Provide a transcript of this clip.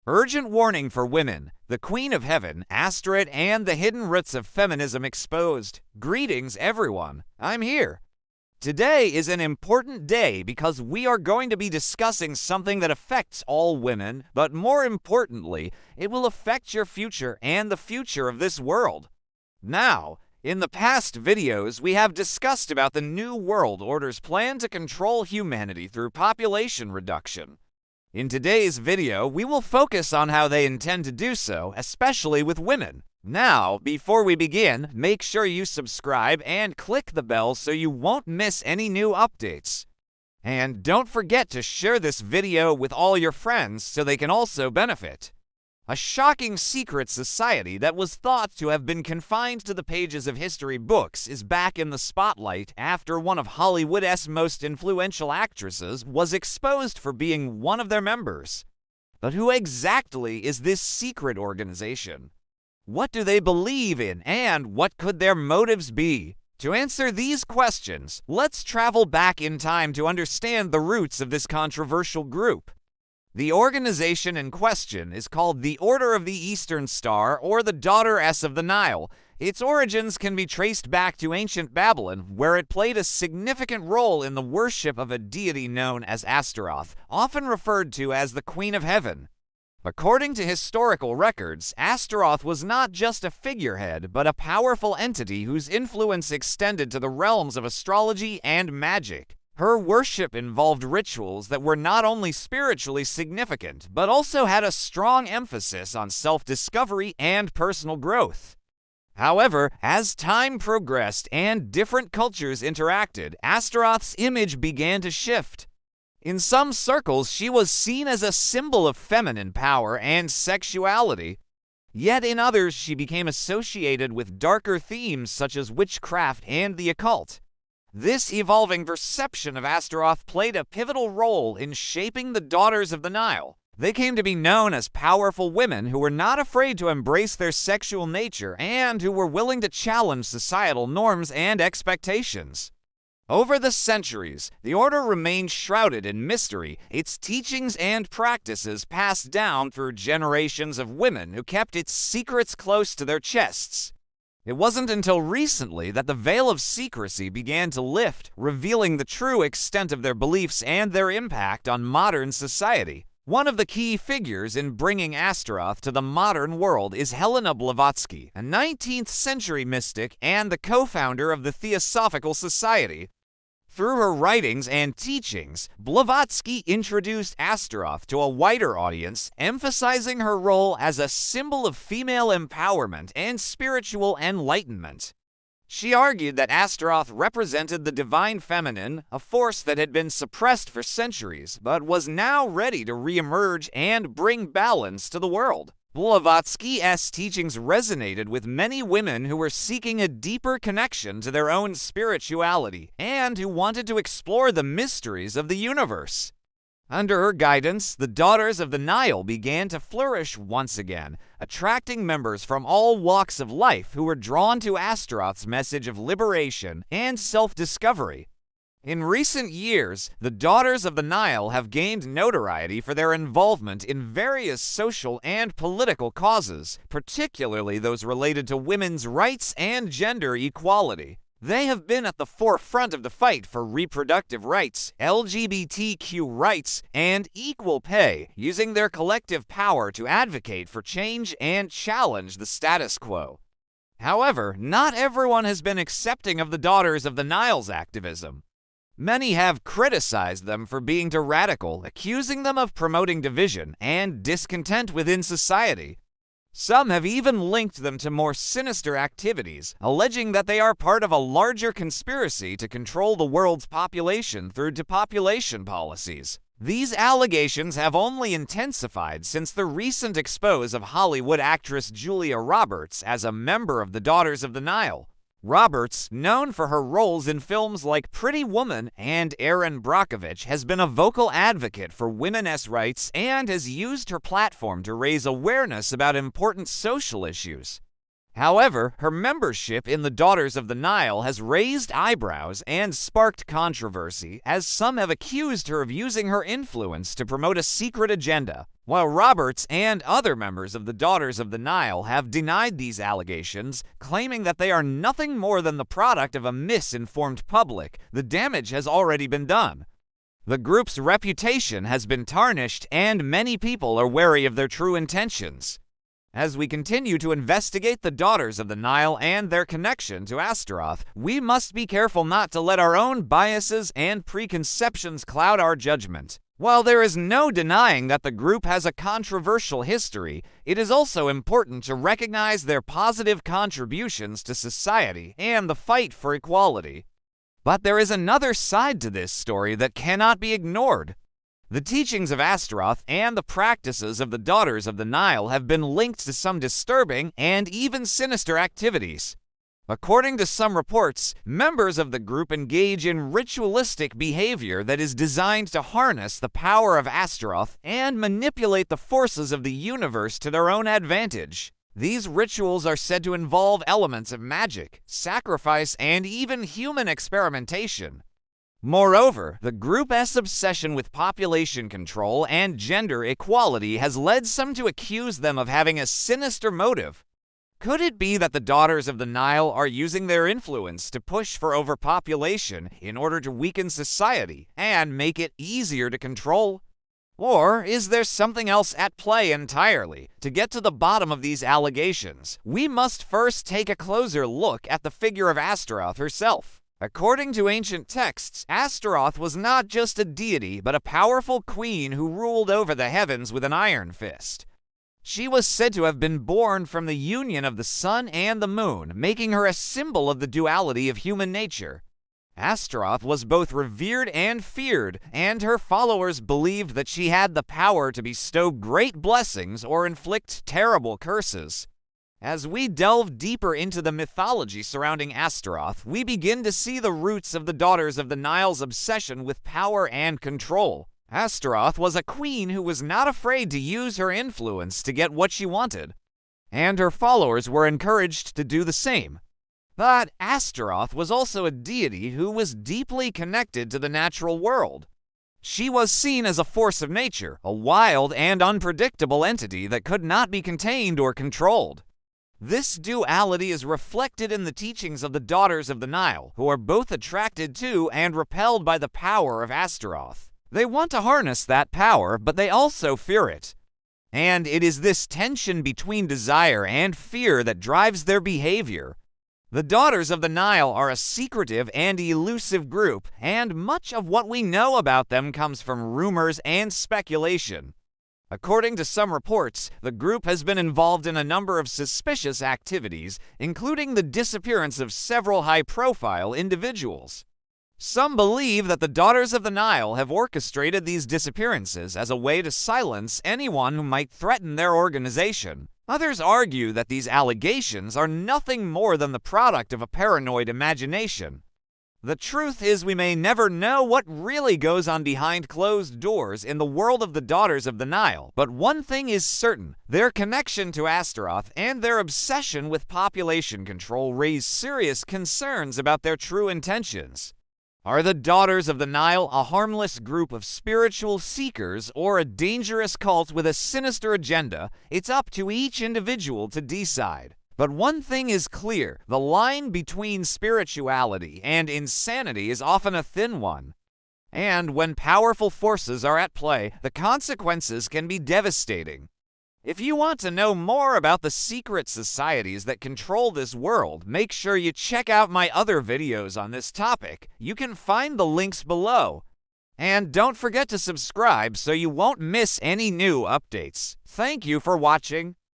Urgent warning for women. The Queen of Heaven, Astarot, and the hidden roots of feminism exposed. Greetings, everyone. I'm here. Today is an important day because we are going to be discussing something that affects all women, but more importantly, it will affect your future and the future of this world. Now, in the past videos, we have discussed about the New World Order's plan to control humanity through population reduction. In today's video, we will focus on how they intend to do so, especially with women. Now, before we begin, make sure you subscribe and click the bell so you won't miss any new updates. And don't forget to share this video with all your friends so they can also benefit. A shocking secret society that was thought to have been confined to the pages of history books is back in the spotlight after one of Hollywood's most influential actresses was exposed for being one of their members. But who exactly is this secret organization? What do they believe in, and what could their motives be? To answer these questions, let's travel back in time to understand the roots of this controversial group. The organization in question is called the Order of the Eastern Star, or the Daughters of the Nile. Its origins can be traced back to ancient Babylon, where it played a significant role in the worship of a deity known as Astarot, often referred to as the Queen of Heaven. According to historical records, Astarot was not just a figurehead, but a powerful entity whose influence extended to the realms of astrology and magic. Her worship involved rituals that were not only spiritually significant, but also had a strong emphasis on self-discovery and personal growth. However, as time progressed and different cultures interacted, Astarot's image began to shift. In some circles, she was seen as a symbol of feminine power and sexuality. Yet in others, she became associated with darker themes such as witchcraft and the occult. This evolving perception of Astarot played a pivotal role in shaping the Daughters of the Nile. They came to be known as powerful women who were not afraid to embrace their sexual nature and who were willing to challenge societal norms and expectations. Over the centuries, the order remained shrouded in mystery, its teachings and practices passed down through generations of women who kept its secrets close to their chests. It wasn't until recently that the veil of secrecy began to lift, revealing the true extent of their beliefs and their impact on modern society. One of the key figures in bringing Astarot to the modern world is Helena Blavatsky, a 19th century mystic and the co-founder of the Theosophical Society. Through her writings and teachings, Blavatsky introduced Astarot to a wider audience, emphasizing her role as a symbol of female empowerment and spiritual enlightenment. She argued that Astarot represented the divine feminine, a force that had been suppressed for centuries, but was now ready to re-emerge and bring balance to the world. Blavatsky's teachings resonated with many women who were seeking a deeper connection to their own spirituality and who wanted to explore the mysteries of the universe. Under her guidance, the Daughters of the Nile began to flourish once again, attracting members from all walks of life who were drawn to Astarot's message of liberation and self-discovery. In recent years, the Daughters of the Nile have gained notoriety for their involvement in various social and political causes, particularly those related to women's rights and gender equality. They have been at the forefront of the fight for reproductive rights, LGBTQ rights, and equal pay, using their collective power to advocate for change and challenge the status quo. However, not everyone has been accepting of the Daughters of the Nile's activism. Many have criticized them for being too radical, accusing them of promoting division and discontent within society. Some have even linked them to more sinister activities, alleging that they are part of a larger conspiracy to control the world's population through depopulation policies. These allegations have only intensified since the recent expose of Hollywood actress Julia Roberts as a member of the Daughters of the Nile. Roberts, known for her roles in films like Pretty Woman and Erin Brockovich, has been a vocal advocate for women's rights and has used her platform to raise awareness about important social issues. However, her membership in the Daughters of the Nile has raised eyebrows and sparked controversy, as some have accused her of using her influence to promote a secret agenda, while Roberts and other members of the Daughters of the Nile have denied these allegations, claiming that they are nothing more than the product of a misinformed public. The damage has already been done. The group's reputation has been tarnished, and many people are wary of their true intentions. As we continue to investigate the Daughters of the Nile and their connection to Astaroth, we must be careful not to let our own biases and preconceptions cloud our judgment. While there is no denying that the group has a controversial history, it is also important to recognize their positive contributions to society and the fight for equality. But there is another side to this story that cannot be ignored. The teachings of Astaroth and the practices of the Daughters of the Nile have been linked to some disturbing and even sinister activities. According to some reports, members of the group engage in ritualistic behavior that is designed to harness the power of Astaroth and manipulate the forces of the universe to their own advantage. These rituals are said to involve elements of magic, sacrifice, and even human experimentation. Moreover, the group's obsession with population control and gender equality has led some to accuse them of having a sinister motive. Could it be that the Daughters of the Nile are using their influence to push for overpopulation in order to weaken society and make it easier to control? Or is there something else at play entirely? To get to the bottom of these allegations, we must first take a closer look at the figure of Astaroth herself. According to ancient texts, Astaroth was not just a deity, but a powerful queen who ruled over the heavens with an iron fist. She was said to have been born from the union of the sun and the moon, making her a symbol of the duality of human nature. Astaroth was both revered and feared, and her followers believed that she had the power to bestow great blessings or inflict terrible curses. As we delve deeper into the mythology surrounding Astaroth, we begin to see the roots of the Daughters of the Nile's obsession with power and control. Astaroth was a queen who was not afraid to use her influence to get what she wanted, and her followers were encouraged to do the same. But Astaroth was also a deity who was deeply connected to the natural world. She was seen as a force of nature, a wild and unpredictable entity that could not be contained or controlled. This duality is reflected in the teachings of the Daughters of the Nile, who are both attracted to and repelled by the power of Astaroth. They want to harness that power, but they also fear it. And it is this tension between desire and fear that drives their behavior. The Daughters of the Nile are a secretive and elusive group, and much of what we know about them comes from rumors and speculation. According to some reports, the group has been involved in a number of suspicious activities, including the disappearance of several high-profile individuals. Some believe that the Daughters of the Nile have orchestrated these disappearances as a way to silence anyone who might threaten their organization. Others argue that these allegations are nothing more than the product of a paranoid imagination. The truth is, we may never know what really goes on behind closed doors in the world of the Daughters of the Nile, but one thing is certain: their connection to Astaroth and their obsession with population control raise serious concerns about their true intentions. Are the Daughters of the Nile a harmless group of spiritual seekers or a dangerous cult with a sinister agenda? It's up to each individual to decide. But one thing is clear: the line between spirituality and insanity is often a thin one. And when powerful forces are at play, the consequences can be devastating. If you want to know more about the secret societies that control this world, make sure you check out my other videos on this topic. You can find the links below. And don't forget to subscribe so you won't miss any new updates. Thank you for watching.